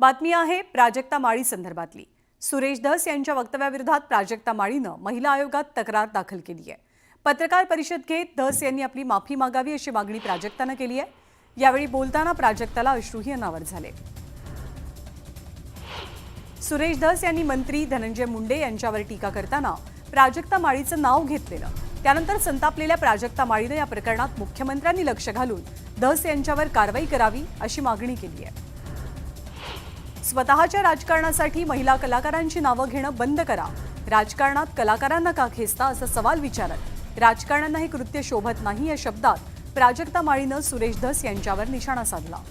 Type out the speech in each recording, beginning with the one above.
बातमी आहे प्राजक्ता माळी संदर्भातली। सुरेश धस यांच्या वक्तव्याविरोधात प्राजक्ता माळीनं महिला आयोगात तक्रार दाखल केली आहे। पत्रकार परिषद घेत धस यांनी आपली माफी मागावी अशी मागणी प्राजक्तानं केली आहे। यावेळी बोलताना प्राजक्ताला अश्रूही अनावर झाले। सुरेश धस यांनी मंत्री धनंजय मुंडे यांच्यावर टीका करताना प्राजक्ता माळीचं नाव घेतलेलं। त्यानंतर संतापलेल्या प्राजक्ता माळीनं या प्रकरणात मुख्यमंत्र्यांनी लक्ष घालून धस यांच्यावर कारवाई करावी अशी मागणी केली आहे। स्वतःच्या राजकारणासाठी महिला कलाकारांची नावं घेणं बंद करा, राजकारणात कलाकारांना का खेचता असा सवाल विचारत राजकारण्यांना हे कृत्य शोभत नाही या शब्दात प्राजक्ता माळीनं सुरेश धस यांच्यावर निशाणा साधला।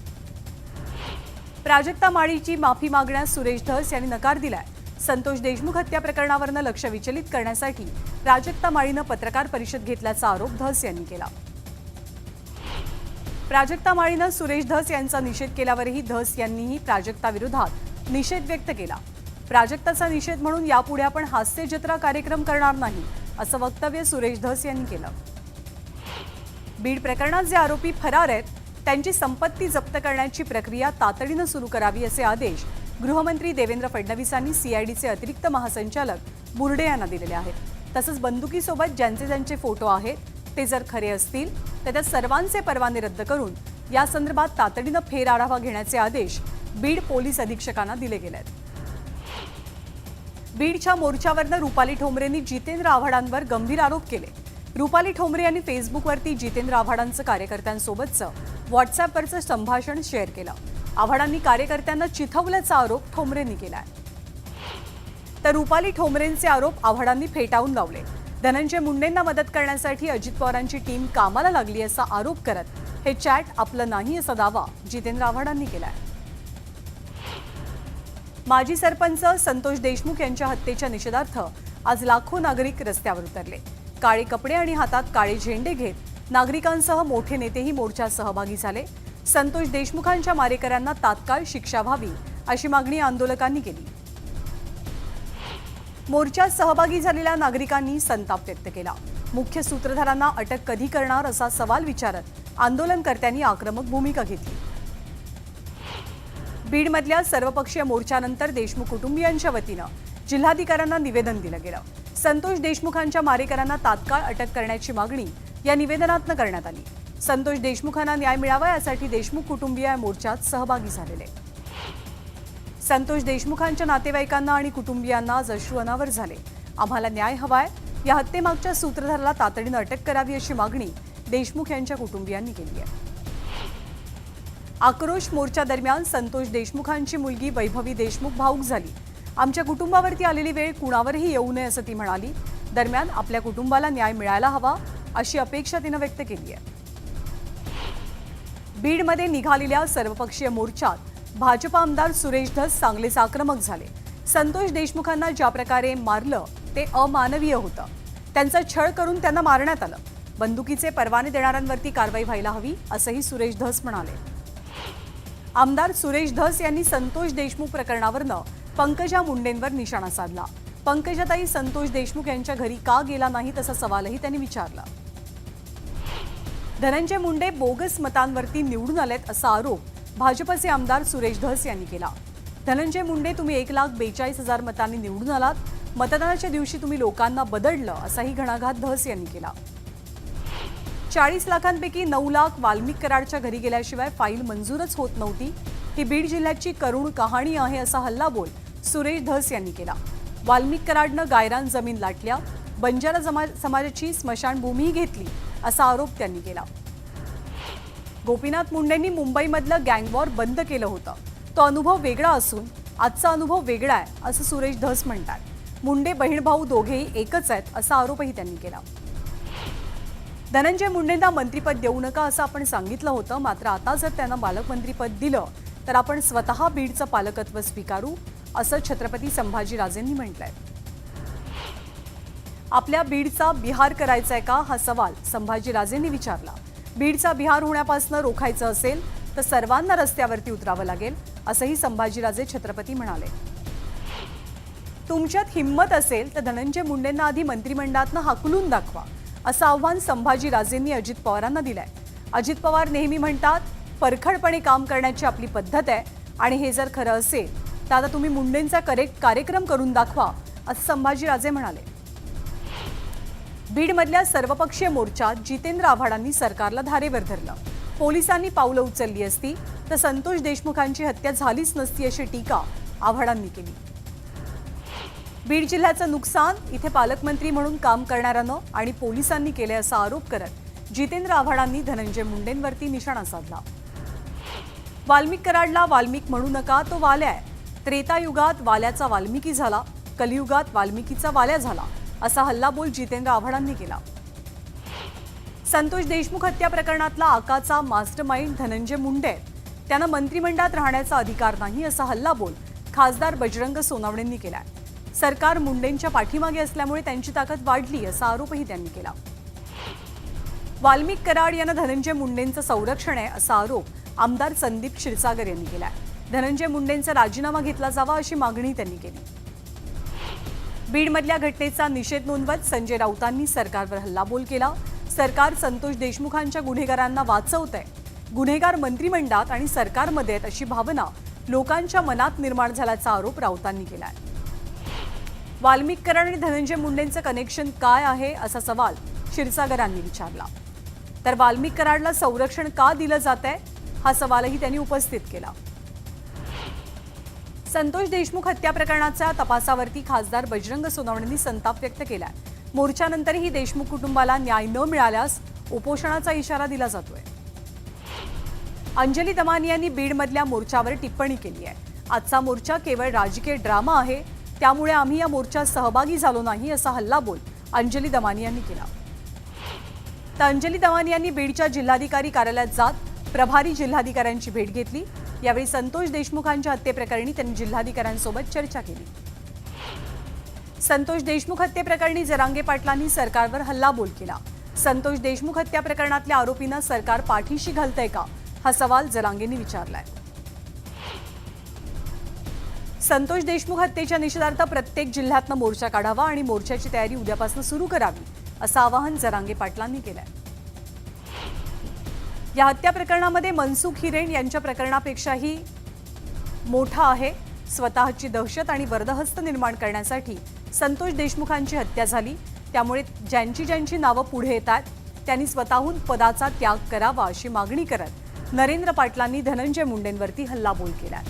प्राजक्ता माळीची माफी मागण्यास सुरेश धस यांनी नकार दिलाय। संतोष देशमुख हत्या प्रकरणावरनं लक्ष विचलित करण्यासाठी प्राजक्ता माळीनं पत्रकार परिषद घेतल्याचा आरोप धस यांनी केला। प्राजक्ता माळीनं सुरेश धस यांचा निषेध केल्यावरही धस यांनीही प्राजक्ताविरोधात निषेध व्यक्त केला। प्राजक्ताचा निषेध म्हणून यापुढे आपण हास्य जत्रा कार्यक्रम करणार नाही असं वक्तव्य सुरेश धस यांनी केलं। बीड प्रकरणात जे आरोपी फरार आहेत त्यांची संपत्ती जप्त करण्याची प्रक्रिया तातडीनं सुरू करावी असे आदेश गृहमंत्री देवेंद्र फडणवीसांनी सीआयडीचे अतिरिक्त महासंचालक बुर्डे यांना दिलेले आहेत। तसंच बंदुकीसोबत ज्यांचे फोटो आहेत ते जर खरे असतील तर त्या सर्वांचे परवाने रद्द करून या संदर्भात तातडीनं फेर आढावा घेण्याचे आदेश बीड पोलीस अधीक्षकांना दिले गेले आहेत। बीडच्या मोर्चावरनं रुपाली ठोंबरेंनी जितेंद्र आव्हाडांवर गंभीर आरोप केले। रुपाली ठोंबरे यांनी फेसबुकवरती जितेंद्र आव्हाडांचं कार्यकर्त्यांसोबतचं व्हॉट्सअपवरचं संभाषण शेअर केलं। आव्हाडांनी कार्यकर्त्यांना चिथवल्याचा आरोप ठोंबरेंनी केलाय, तर रुपाली ठोंबरेंचे आरोप आव्हाडांनी फेटाळून लावले। धनंजय मुंडेंना मदत करण्यासाठी अजित पवारांची टीम कामाला लागली असा आरोप करत हे चॅट आपलं नाही असा दावा जितेंद्र आव्हाडांनी केलाय। माजी सरपंच संतोष देशमुख यांच्या हत्येच्या निषेधार्थ आज लाखो नागरिक रस्त्यावर उतरले। काळे कपडे आणि हातात काळे झेंडे घेत नागरिकांसह मोठे नेतेही मोर्चात सहभागी झाले। संतोष देशमुखांच्या मारेकऱ्यांना तात्काळ शिक्षा व्हावी अशी मागणी आंदोलकांनी केली। मोर्चात सहभागी झालेल्या नागरिकांनी संताप व्यक्त केला। मुख्य सूत्रधारांना अटक कधी करणार असा सवाल विचारत आंदोलनकर्त्यांनी आक्रमक भूमिका घेतली। बीडमधल्या सर्वपक्षीय मोर्चानंतर देशमुख कुटुंबियांच्या वतीनं जिल्हाधिकाऱ्यांना निवेदन दिलं गेलं। संतोष देशमुखांच्या मारेकऱ्यांना तात्काळ अटक करण्याची मागणी या निवेदनातून करण्यात आली। संतोष देशमुखांना न्याय मिळावा यासाठी देशमुख कुटुंबीय या मोर्चात सहभागी झालेले। संतोष देशमुखांच्या नातेवाईकांना आणि कुटुंबियांना आज अश्रू अनावर झाले। आम्हाला न्याय हवाय, या हत्येमागच्या सूत्रधाराला तातडीनं अटक करावी अशी मागणी देशमुख यांच्या कुटुंबियांनी केली आहे। आक्रोश मोर्चा दरम्यान संतोष देशमुखांची मुलगी वैभवी देशमुख भावूक झाली। आमच्या कुटुंबावरती आलेली वेळ कुणावरही येऊ नये असं ती म्हणाली। दरम्यान आपल्या कुटुंबाला न्याय मिळायला हवा अशी अपेक्षा तिनं व्यक्त केली आहे। बीडमध्ये निघालेल्या सर्वपक्षीय मोर्चात भाजप आमदार सुरेश धस चांगलेच आक्रमक झाले। संतोष देशमुखांना ज्या प्रकारे मारलं ते अमानवीय होतं। त्यांचा छळ करून त्यांना मारण्यात आलं। बंदुकीचे परवाने देणाऱ्यांवरती कारवाई व्हायला हवी असंही सुरेश धस म्हणाले। आमदार सुरेश धस यांनी संतोष देशमुख प्रकरणावरनं पंकजा मुंडेंवर निशाणा साधला। पंकजाताई संतोष देशमुख यांच्या घरी का गेला नाही तसा सवालही त्यांनी विचारला। धनंजय मुंडे बोगस मतांवरती निवडून आलेत असा आरोप भाजपचे आमदार सुरेश धस यांनी केला। धनंजय मुंडे, तुम्ही 1,42,000 मतांनी निवडून आलात, मतदानाच्या दिवशी तुम्ही लोकांना बदललं असाही घणाघात धस यांनी केला। 40 लाखांपैकी 9 लाख वाल्मिक कराडच्या घरी गेल्याशिवाय फाईल मंजूरच होत नव्हती। ही बीड जिल्ह्याची करुण कहाणी आहे असा हल्लाबोल सुरेश धस यांनी केला। वाल्मिक कराडनं गायरान जमीन लाटल्या, बंजारा समाजाची स्मशानभूमीही घेतली असा आरोप त्यांनी केला। गोपीनाथ मुंडेंनी मुंबईमधलं गँगवॉर बंद केलं होतं, तो अनुभव वेगळा असून आजचा अनुभव वेगळा आहे असं सुरेश धस म्हणतात। मुंडे बहीण भाऊ दोघेही एकच आहेत असा आरोपही त्यांनी केला। धनंजय मुंडेंना मंत्रिपद देऊ नका असं आपण सांगितलं होतं, मात्र आता जर त्यांना पालकमंत्रीपद दिलं तर आपण स्वतः बीडचं पालकत्व स्वीकारू असं छत्रपती संभाजीराजेंनी म्हटलंय। आपल्या बीडचा बिहार करायचाय का हा सवाल संभाजीराजेंनी विचारला। बीडचा बिहार होण्यापासून रोखायचं असेल तर सर्वांना रस्त्यावरती उतरावं लागेल असंही संभाजीराजे छत्रपती म्हणाले। तुमच्यात हिम्मत असेल तर धनंजय मुंडेंना आधी मंत्रिमंडळातनं हाकलून दाखवा असं आव्हान संभाजीराजेंनी अजित पवारांना दिलंय। अजित पवार नेहमी म्हणतात परखडपणे काम करण्याची आपली पद्धत आहे, आणि हे जर खरं असेल तर आता तुम्ही मुंडेंचा कार्यक्रम करून दाखवा, असं संभाजीराजे म्हणाले. बीडमधल्या सर्वपक्षीय मोर्चात जितेंद्र आव्हाडांनी सरकारला धारेवर धरलं. पोलिसांनी पावलं उचलली असती तर संतोष देशमुखांची हत्या झालीच नसती अशी टीका आव्हाडांनी केली. बीड जिल्ह्याचं नुकसान इथे पालकमंत्री म्हणून काम करणाऱ्यानं आणि पोलिसांनी केले असा आरोप करत जितेंद्र आव्हाडांनी धनंजय मुंडेंवरती निशाणा साधला. वाल्मिक कराडला वाल्मिक म्हणू नका, तो वाल्या आहे. त्रेतायुगात वाल्याचा वाल्मिकी झाला, कलियुगात वाल्मिकीचा वाल्या झाला, असा हल्लाबोल जितेंद्र आव्हाडांनी केला. संतोष देशमुख हत्या प्रकरणातला आकाचा मास्टरमाइंड धनंजय मुंडे, त्यानं मंत्रिमंडळात राहण्याचा अधिकार नाही, असा हल्लाबोल खासदार बजरंग सोनवणेंनी केलाय. सरकार मुंडेंच्या पाठीमागे असल्यामुळे त्यांची ताकद वाढली, असा आरोपही त्यांनी केला. वाल्मिक कराड यांना धनंजय मुंडेंचं संरक्षण आहे, असा आरोप आमदार संदीप क्षीरसागर यांनी केलाय. धनंजय मुंडेंचा राजीनामा घेतला जावा अशी मागणी त्यांनी केली. बीडमधल्या घटनेचा निषेध नोंदवत संजय राऊतांनी सरकारवर हल्लाबोल केला. सरकार संतोष देशमुखांच्या गुन्हेगारांना वाचवतंय, गुन्हेगार मंत्रिमंडळात आणि सरकारमध्ये आहेत अशी भावना लोकांच्या मनात निर्माण झाल्याचा आरोप राऊतांनी केलाय. वाल्मिक कराड आणि धनंजय मुंडेंचं कनेक्शन काय आहे, असा सवाल क्षीरसागरांनी विचारला. तर वाल्मिक कराडला संरक्षण का दिलं जातंय, हा सवालही त्यांनी उपस्थित केला. संतोष देशमुख हत्या प्रकरणाच्या तपासावरती खासदार बजरंग सोनवणेंनी संताप व्यक्त केलाय. मोर्चानंतरही देशमुख कुटुंबाला न्याय न मिळाल्यास उपोषणाचा इशारा दिला जातोय. अंजली दमानी यांनी बीडमधल्या मोर्चावर टिप्पणी केली आहे. आजचा मोर्चा केवळ राजकीय ड्रामा आहे, त्यामुळे आम्ही या मोर्चात सहभागी झालो नाही, असा हल्लाबोल अंजली दमानी यांनी केला. तर अंजली दमानी यांनी बीडच्या जिल्हाधिकारी कार्यालयात जात प्रभारी जिल्हाधिकाऱ्यांची भेट घेतली. यावेळी संतोष देशमुखांच्या हत्येप्रकरणी त्यांनी जिल्हाधिकाऱ्यांसोबत चर्चा केली. संतोष देशमुख हत्येप्रकरणी जरांगे पाटलांनी सरकारवर हल्लाबोल केला. संतोष देशमुख हत्या प्रकरणातल्या आरोपींना सरकार पाठीशी घालतंय का, हा सवाल जरांगेंनी विचारलाय. संतोष देशमुख हत्येच्या निषेधार्थ प्रत्येक जिल्ह्यातनं मोर्चा काढावा आणि मोर्चाची तयारी उद्यापासून सुरू करावी, असं आवाहन जरांगे पाटलांनी केलंय. या हत्या प्रकरणामध्ये मनसुख हिरेन यांच्या प्रकरणापेक्षाही मोठा आहे. स्वतःची दहशत आणि वरदहस्त निर्माण करण्यासाठी संतोष देशमुखांची हत्या झाली, त्यामुळे ज्यांची नावं पुढे येतात त्यांनी स्वतःहून पदाचा त्याग करावा अशी मागणी करत नरेंद्र पाटलांनी धनंजय मुंडेंवरती हल्लाबोल केला.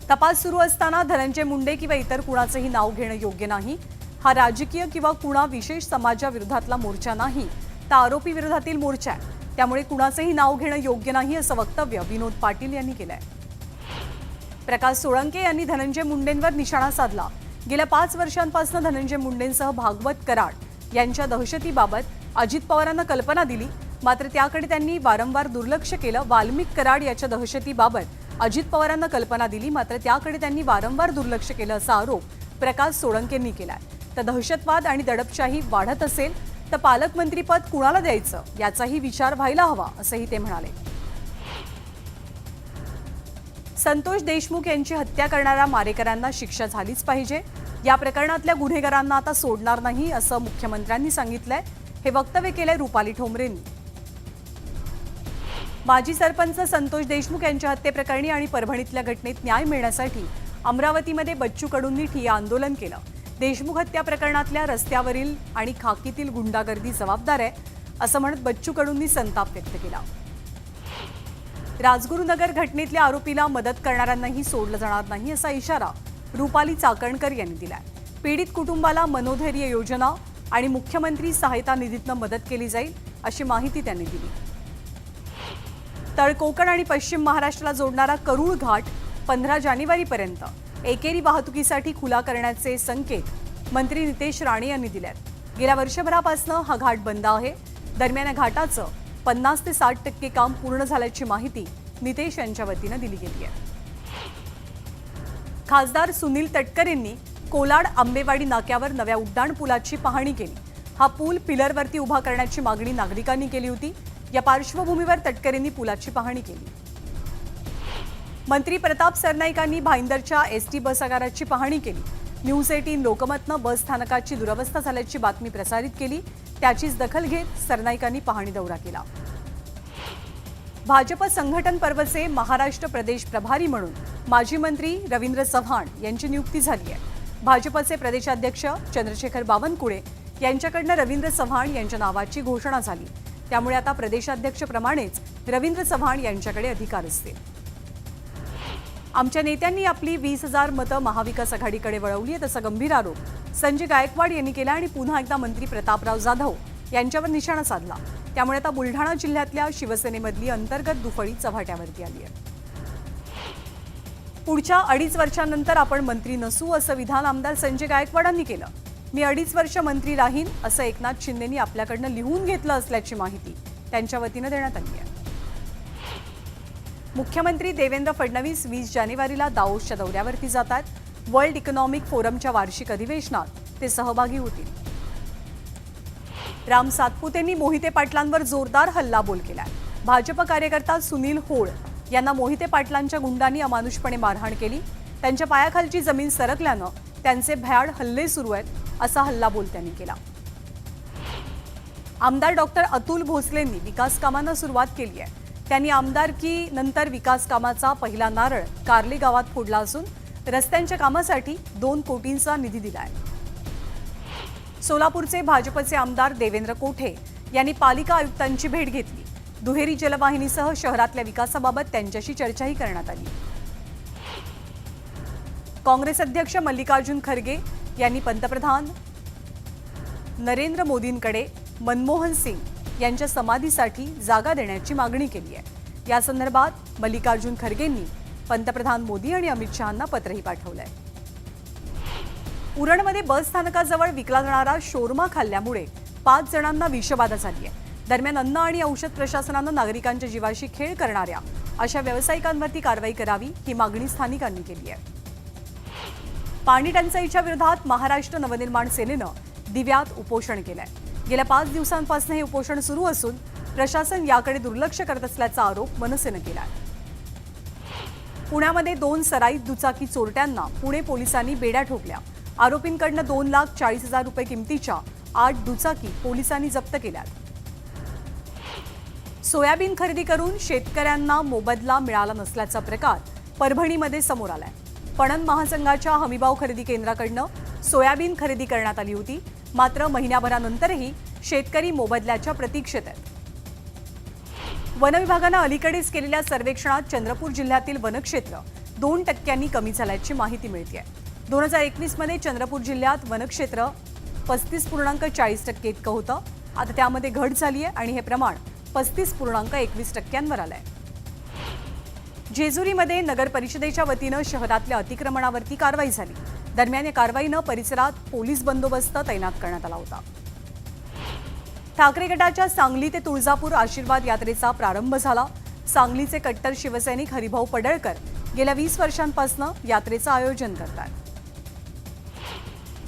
तपास सुरू असताना धनंजय मुंडे किंवा इतर कुणाचंही नाव घेणं योग्य नाही. हा राजकीय किंवा कुणा विशेष समाजाविरोधातला मोर्चा नाही, तर आरोपी विरोधातील मोर्चा आहे, त्यामुळे कुणाचंही नाव घेणं योग्य नाही, असं वक्तव्य विनोद पाटील यांनी केलंय. प्रकाश सोळंके यांनी धनंजय मुंडेंवर निशाणा साधला. गेल्या 5 वर्षांपासून धनंजय मुंडेंसह भागवत कराड यांच्या दहशतीबाबत अजित पवारांना कल्पना दिली, मात्र त्याकडे त्यांनी वारंवार दुर्लक्ष केलं. वाल्मिक कराड याच्या दहशतीबाबत अजित पवारांना कल्पना दिली, मात्र त्याकडे त्यांनी वारंवार दुर्लक्ष केलं, असा आरोप प्रकाश सोळंकेंनी केलाय. तर दहशतवाद आणि दडपशाही वाढत असेल तर पालकमंत्रीपद कुणाला द्यायचं याचाही विचार व्हायला हवा, असंही ते म्हणाले. संतोष देशमुख यांची हत्या करणाऱ्या मारेकऱ्यांना शिक्षा झालीच पाहिजे. या प्रकरणातल्या गुन्हेगारांना आता सोडणार नाही, असं मुख्यमंत्र्यांनी सांगितलंय. हे वक्तव्य केलंय रुपाली ठोंबरेंनी. माजी सरपंच संतोष देशमुख यांच्या हत्येप्रकरणी आणि परभणीतल्या घटनेत न्याय मिळण्यासाठी अमरावतीमध्ये बच्चू कडूंनी ठिय्या आंदोलन केलं. देशमुख हत्या प्रकरणातल्या रस्त्यावरील आणि खाकीतील गुंडागर्दी जबाबदार आहे, असं म्हणत बच्चू कडूंनी संताप व्यक्त केला. राजगुरुनगर घटनेतल्या आरोपीला मदत करणाऱ्यांनाही सोडलं जाणार नाही, असा इशारा रुपाली चाकणकर यांनी दिलाय. पीडित कुटुंबाला मनोधैर्य योजना आणि मुख्यमंत्री सहायता निधीतनं मदत केली जाईल, अशी माहिती त्यांनी दिली. तळ कोकण आणि पश्चिम महाराष्ट्राला जोडणारा करूळ घाट 15 जानेवारीपर्यंत एकेरी वाहतुकीसाठी खुला करण्याचे संकेत मंत्री नितेश राणे यांनी दिलेत. गेल्या वर्षभरापासून हा घाट बंद आहे. दरम्यान या घाटाचं 50 ते 60% काम पूर्ण झाल्याची माहिती नितेश यांच्या वतीनं दिली गेली आहे. खासदार सुनील तटकरेंनी कोलाड आंबेवाडी नाक्यावर नव्या उड्डाण पुलाची पाहणी केली. हा पूल पिलरवरती उभा करण्याची मागणी नागरिकांनी केली होती. या पार्श्वभूमीवर तटकरेंनी पुलाची पाहणी केली. मंत्री प्रताप सरनाईकांनी भाईंदरच्या एसटी बस आगाराची पाहणी केली. न्यूज 18 लोकमतनं बस स्थानकाची दुरवस्था झाल्याची बातमी प्रसारित केली. त्याचीच दखल घेत सरनाईकांनी पाहणी दौरा केला. भाजप संघटन पर्वचे महाराष्ट्र प्रदेश प्रभारी म्हणून माजी मंत्री रवींद्र चव्हाण यांची नियुक्ती झाली आहे. भाजपचे प्रदेशाध्यक्ष चंद्रशेखर बावनकुळे यांच्याकडून रवींद्र चव्हाण यांच्या नावाची घोषणा झाली. त्यामुळे आता प्रदेशाध्यक्षप्रमाणेच रवींद्र चव्हाण यांच्याकडे अधिकार असतील. आमच्या नेत्यांनी आपली 20,000 मतं महाविकास आघाडीकडे वळवली आहेत, असा गंभीर आरोप संजय गायकवाड यांनी केला आणि पुन्हा एकदा मंत्री प्रतापराव जाधव यांच्यावर निशाणा साधला. त्यामुळे आता बुलढाणा जिल्ह्यातल्या शिवसेनेमधली अंतर्गत दुफळी चव्हाट्यावरती आली आहे. पुढच्या 2.5 वर्षांनंतर आपण मंत्री नसू, असं विधान आमदार संजय गायकवाडांनी केलं. मी 2.5 वर्ष मंत्री राहीन असं एकनाथ शिंदेंनी आपल्याकडनं लिहून घेतलं असल्याची माहिती त्यांच्या वतीनं देण्यात आली आहे. मुख्यमंत्री देवेंद्र फडणवीस 20 जानेवारीला दाओसच्या दौऱ्यावरती जातात. वर्ल्ड इकॉनॉमिक फोरमच्या वार्षिक अधिवेशनात ते सहभागी होतील. राम सातपुतेंनी मोहिते पाटलांवर जोरदार हल्लाबोल केलाय. भाजप कार्यकर्ता सुनील होळ यांना मोहिते पाटलांच्या गुंडांनी अमानुषपणे मारहाण केली. त्यांच्या पायाखालची जमीन सरकल्यानं त्यांचे भ्याड हल्ले सुरू आहेत, असा हल्लाबोल त्यांनी केला. आमदार डॉक्टर अतुल भोसलेंनी विकास कामांना सुरुवात केली आहे. त्यांनी आमदारकी नंतर विकास कामाचा पहिला नारळ कार्ले गावात फोडला असून रस्त्यांच्या कामासाठी 2 कोटींचा निधी दिलाय. सोलापूरचे भाजपचे आमदार देवेंद्र कोठे यांनी पालिका आयुक्तांची भेट घेतली. दुहेरी जलवाहिनीसह शहरातल्या विकासाबाबत त्यांच्याशी चर्चाही करण्यात आली. काँग्रेस अध्यक्ष मल्लिकार्जुन खरगे यांनी पंतप्रधान नरेंद्र मोदींकडे मनमोहन सिंग यांच्या समाधीसाठी जागा देण्याची मागणी केली आहे. या संदर्भात मल्लिकार्जुन खरगेंनी पंतप्रधान मोदी आणि अमित शहांना पत्रही पाठवलंय. उरणमध्ये बस स्थानकाजवळ विकला जाणारा शोरमा खाल्ल्यामुळे 5 जणांना विषबाधा झाली आहे. दरम्यान अन्न आणि औषध प्रशासनानं नागरिकांच्या जीवाशी खेळ करणाऱ्या अशा व्यावसायिकांवरती कारवाई करावी, ही मागणी स्थानिकांनी केली आहे. पाणी टंचाईच्या विरोधात महाराष्ट्र नवनिर्माण सेनेनं दिव्यात उपोषण केलंय. गेल्या 5 दिवसांपासून हे उपोषण सुरू असून प्रशासन याकडे दुर्लक्ष करत असल्याचा आरोप मनसेनं केलाय. पुण्यामध्ये 2 सराईत दुचाकी चोरट्यांना पुणे पोलिसांनी बेड्या ठोकल्या. आरोपींकडनं 2,40,000 रुपये किमतीच्या 8 दुचाकी पोलिसांनी जप्त केल्यात. सोयाबीन खरेदी करून शेतकऱ्यांना मोबदला मिळाला नसल्याचा प्रकार परभणीमध्ये समोर आलाय. पणन महासंघाच्या हमीभाव खरेदी केंद्राकडनं सोयाबीन खरेदी करण्यात आली होती. मात्र महिन्याभरानंतरही शेतकरी मोबदल्याच्या प्रतीक्षेत आहेत. वन विभागानं अलीकडेच केलेल्या सर्वेक्षणात चंद्रपूर जिल्ह्यातील वनक्षेत्र 2% कमी झाल्याची माहिती मिळते. 2021 मध्ये चंद्रपूर जिल्ह्यात वनक्षेत्र 35.40% इतकं होतं. आता त्यामध्ये घट झाली आहे आणि हे प्रमाण 35.21% आलंय. जेजुरीमध्ये नगर परिषदेच्या वतीनं शहरातल्या अतिक्रमणावरती कारवाई झाली. दरम्यान या कारवाईनं परिसरात पोलीस बंदोबस्त तैनात करण्यात आला होता. ठाकरे गटाच्या सांगली ते तुळजापूर आशीर्वाद यात्रेचा प्रारंभ झाला. सांगलीचे कट्टर शिवसैनिक हरिभाऊ पडळकर गेल्या 20 वर्षांपासून यात्रेचं आयोजन करतात.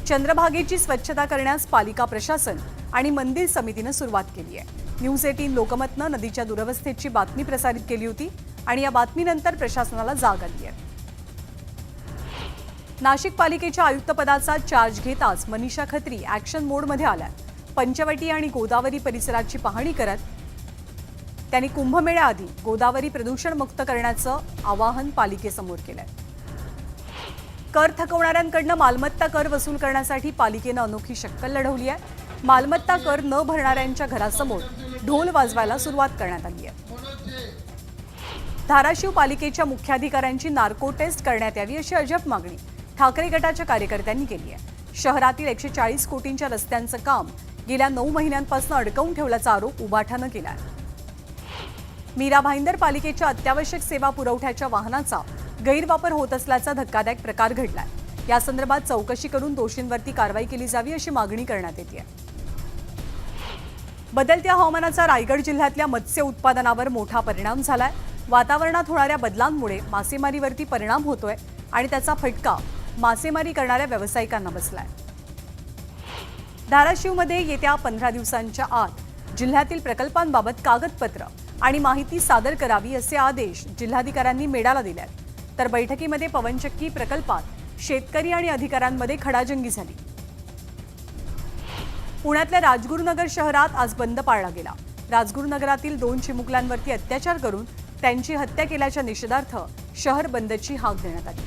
चंद्रभागेची स्वच्छता करण्यास पालिका प्रशासन आणि मंदिर समितीनं सुरुवात केली आहे. न्यूज 18 लोकमतनं नदीच्या दुरवस्थेची बातमी प्रसारित केली होती आणि या बातमीनंतर प्रशासनाला जाग आली आहे. नाशिक पालिकेच्या आयुक्तपदाचा चार्ज घेताच मनीषा खत्री ॲक्शन मोडमध्ये आल्या. पंचवटी आणि गोदावरी परिसराची पाहणी करत त्यांनी कुंभमेळ्याआधी गोदावरी प्रदूषणमुक्त करण्याचं आवाहन पालिकेसमोर केलंय. कर थकवणाऱ्यांकडनं मालमत्ता कर वसूल करण्यासाठी पालिकेनं अनोखी शक्कल लढवली आहे. मालमत्ता कर न भरणाऱ्यांच्या घरासमोर ढोल वाजवायला सुरुवात करण्यात आली आहे. धाराशिव पालिकेच्या मुख्याधिकाऱ्यांची नार्को टेस्ट करण्यात यावी अशी अजब मागणी ठाकरे गटाच्या कार्यकर्त्यांनी केली आहे. शहरातील 140 कोटींच्या रस्त्यांचं काम गेल्या 9 महिन्यांपासून अडकवून ठेवल्याचा आरोप उबाठानं केला आहे. मीरा भाईंदर पालिकेच्या अत्यावश्यक सेवा पुरवठ्याच्या वाहनाचा गैरवापर होत असल्याचा धक्कादायक प्रकार घडलाय. या संदर्भात चौकशी करून दोषींवरती कारवाई केली जावी अशी मागणी करण्यात येते. बदलत्या हवामानाचा रायगड जिल्ह्यातल्या मत्स्य उत्पादनावर मोठा परिणाम झालाय. वातावरणात होणाऱ्या बदलांमुळे मासेमारीवरती परिणाम होतोय आणि त्याचा फटका मासेमारी करणाऱ्या व्यावसायिकांना बसलाय. धाराशिवमध्ये येत्या 15 दिवसांच्या आत जिल्ह्यातील प्रकल्पांबाबत कागदपत्र आणि माहिती सादर करावी असे आदेश जिल्हाधिकाऱ्यांनी मेडाला दिलेत. तर बैठकीमध्ये पवनचक्की प्रकल्पात शेतकरी आणि अधिकाऱ्यांमध्ये खडाजंगी झाली. पुण्यातल्या राजगुरुनगर शहरात आज बंद पाळला गेला. राजगुरू नगरातील 2 चिमुकल्यांवरती अत्याचार करून त्यांची हत्या केल्याच्या निषेधार्थ शहर बंदची हाक देण्यात आली।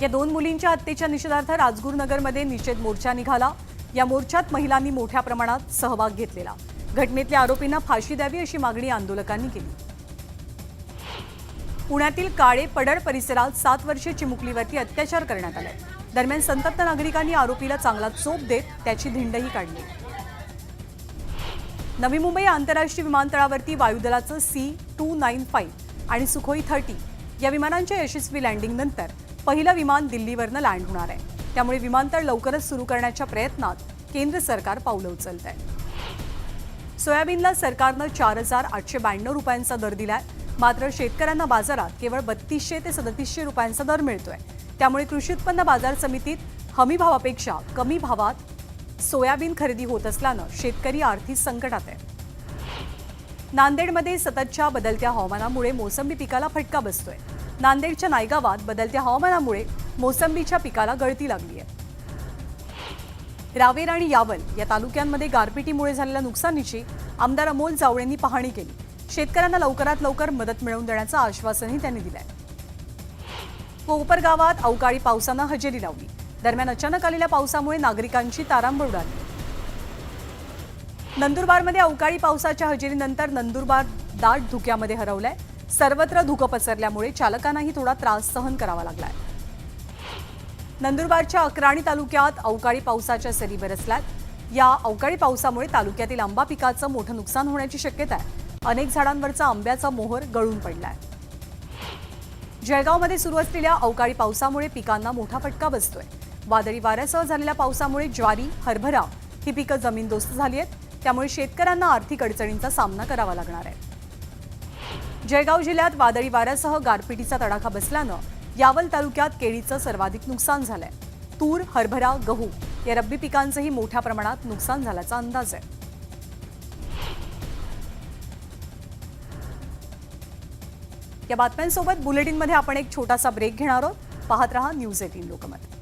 या 2 मुलींच्या हत्येच्या निषेधार्थ राजगुरुनगरमध्ये निषेध मोर्चा निघाला। या मोर्चात महिलांनी मोठ्या प्रमाणात सहभाग घेतलेला। घटनेतल्या आरोपींना फाशी द्यावी अशी मागणी आंदोलकांनी केली। पुण्यातील काळे पडळ परिसरात 7 वर्षीय चिमुकलीवरती अत्याचार करण्यात आले। दरम्यान संतप्त नागरिकांनी आरोपीला चांगला चोप देत त्याची धिंडही काढली। नवी मुंबई आंतरराष्ट्रीय विमानतळावरती वायुदलाचं C-295 आणि सुखोई 30 या विमानांच्या यशस्वी लँडिंगनंतर पहिलं विमान दिल्लीवरनं लँड होणार आहे। त्यामुळे विमानतळ लवकरच सुरू करण्याच्या प्रयत्नात केंद्र सरकार पावलं उचलत आहे। सोयाबीनला सरकारनं 4,892 रुपयांचा दर दिलाय, मात्र शेतकऱ्यांना बाजारात केवळ 3200 ते 3700 रुपयांचा दर मिळतोय। त्यामुळे कृषी उत्पन्न बाजार समितीत हमी भावापेक्षा कमी भावात सोयाबीन खरेदी होत असल्यानं शेतकरी आर्थिक संकटात आहे। नांदेडमध्ये सततच्या बदलत्या हवामानामुळे मोसंबी पिकाला फटका बसतोय। नांदेडच्या नायगावात बदलत्या हवामानामुळे मोसंबीच्या पिकाला गळती लागली आहे। रावेर आणि यावल या तालुक्यांमध्ये गारपिटीमुळे झालेल्या नुकसानीची आमदार अमोल जावळेंनी पाहणी केली। शेतकऱ्यांना लवकरात लवकर मदत मिळवून देण्याचं आश्वासनही त्यांनी दिलंय। कोपर गावात अवकाळी पावसानं हजेरी लावली। दरम्यान अचानक आलेल्या पावसामुळे नागरिकांची तारांबळ उडाली। नंदुरबारमध्ये अवकाळी पावसाच्या हजेरीनंतर नंदुरबार दाट धुक्यामध्ये हरवलंय। सर्वत्र धुकं पसरल्यामुळे चालकांनाही थोडा त्रास सहन करावा लागलाय। नंदुरबारच्या अक्राणी तालुक्यात अवकाळी पावसाच्या सरी बरसल्यात। या अवकाळी पावसामुळे तालुक्यातील आंबा पिकाचं मोठं नुकसान होण्याची शक्यता आहे। अनेक झाडांवरचा आंब्याचा मोहर गळून पडलाय। जळगावमध्ये सुरू असलेल्या अवकाळी पावसामुळे पिकांना मोठा फटका बसतोय। वादळी वाऱ्यासह झालेल्या पावसामुळे ज्वारी, हरभरा ही पिकं जमीनदोस्त झाली आहेत। त्यामुळे शेतकऱ्यांना आर्थिक अडचणींचा सामना करावा लागणार आहे। जळगाव जिल्ह्यात वादळी वाऱ्यासह गारपिटीचा तडाखा बसल्यानं यावल तालुक्यात केळीचं सर्वाधिक नुकसान झालंय। तूर, हरभरा, गहू या रब्बी पिकांचंही मोठ्या प्रमाणात नुकसान झाल्याचा अंदाज आहे। या बातम्यांसोबत बुलेटिनमध्ये आपण एक छोटासा ब्रेक घेणार आहोत। पाहत रहा न्यूज 18 लोकमत।